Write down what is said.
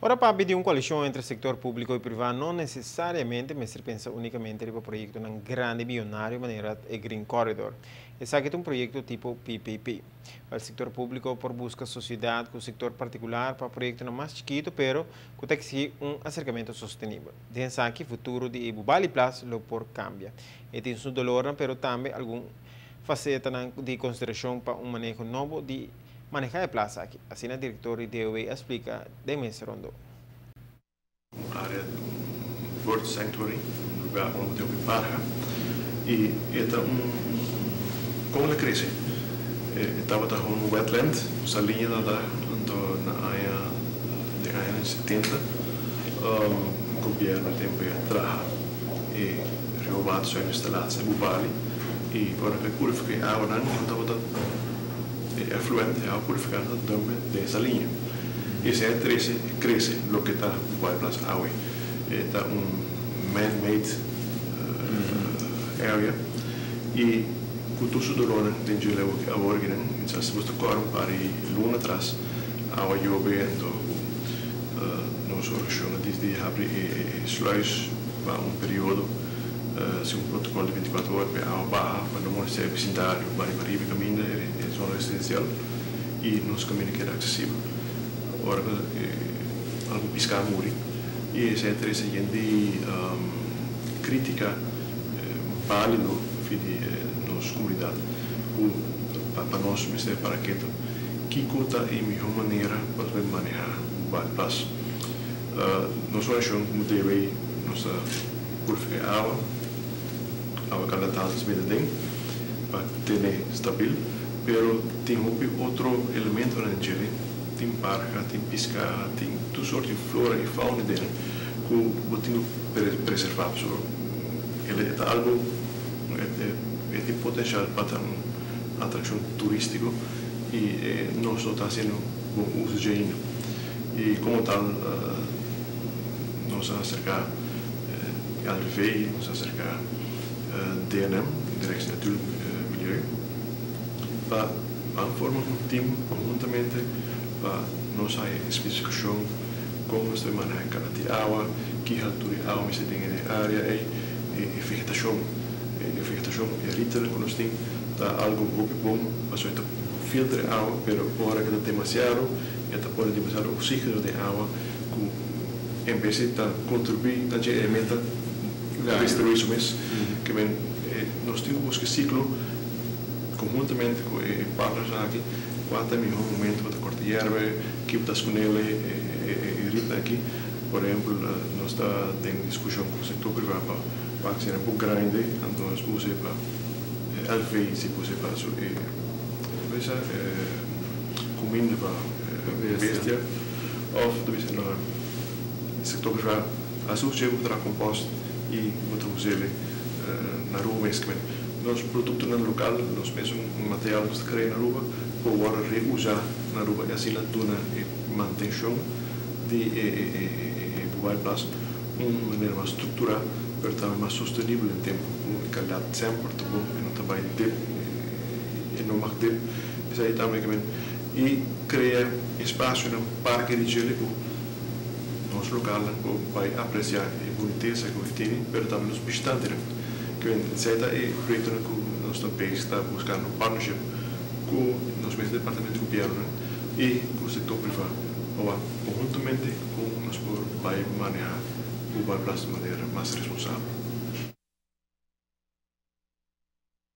Ora parli di una coalizione entre settore pubblico e privato, non necessariamente ma si pensa unicamente al progetto di un grande milionario maniera e Green Corridor. E sa che è un progetto tipo PPP. Il settore pubblico por busca società con il settore particolare per progetti non più chiquito, però che sia un acercamento sostenibile. Pensa che il futuro di Bubali Plus lo por cambia. E in su dolore però anche alcune facette di considerazione per un manejo nuovo di manejar a plaza aqui. Assim, a diretora de DOE explica de mês rondou. Área Bird Sanctuary, um lugar onde tem um parque, e como ele cresce, estava um wetland, essa linha na área de anos 70, o governo tem que trabalhar e renovar sua instalação em Bali, e agora é purificar a água não estava efluente, a purificada dessa linha. E se cresce o que está Bali Plus água, está man-made area, e com tudo o dolor tem de levar a origem, então se você corre para luna atrás, a água chovendo, nós orçamos desde abrir sluis para período, se protocolo de 24 horas para a água baixa, para não ser vicindário, para ir caminho é zona residencial e nosso caminho que é acessível. Ora, algo piscar muri e essa é a gente crítica válido de nossa comunidade para nós ministério para que conta e melhor maneira para manejar o bypass. Nós achamos como deve nossa purificar água cada tanto bem bem para ter estável, pero tem outro elemento na Chile, tem parque, tem piscar, tem toda sorte de flora e fauna dele que o tem preservado. Ele é algo tem potencial para uma atração turística e nós estamos fazendo bom uso de ele. E como tal, nós acercar LV, nós acercar DNM, Direção Natural Milieu, para formar um time conjuntamente para nossa especificação como se maneja a água, que altura a água se tem na área e vegetação. A vegetação é rica quando nós temos algo muito bom, mas só filtra a água, mas agora que está demasiado, está pode demasiado oxígeno da água, que em vez de contribuir, está de elemento destruir isso mesmo, que vem nós temos que ciclo conjuntamente com partners aqui, quanto é o melhor momento para cortar erva, que está com ele e rita aqui, por exemplo, nós está em discussão com o setor privado para ser um pouco grande, então nós usamos para LV, se você para isso comida para bestia, ou no setor privado, associado para composto e vamos usar ele na rua mesmo. Nos produtos no local, nós mesmos material que criamos na rua, podemos reusar na rua e assim tuna manutenção de Bubali Plus uma maneira mais estruturada, mas também mais sustentável no tempo, com qualidade sempre muito bom, e não trabalho tempo e não mais tempo, isso aí também e cria espaço no parque de gelo nosso local vai apreciar a boniteza que tem, mas também nos visitantes. Que certa é o projeto que nosso país está buscando partnership com o nosso departamento de governo e com o setor privado, conjuntamente com nós vai manejar o Bali Plus de maneira mais responsável.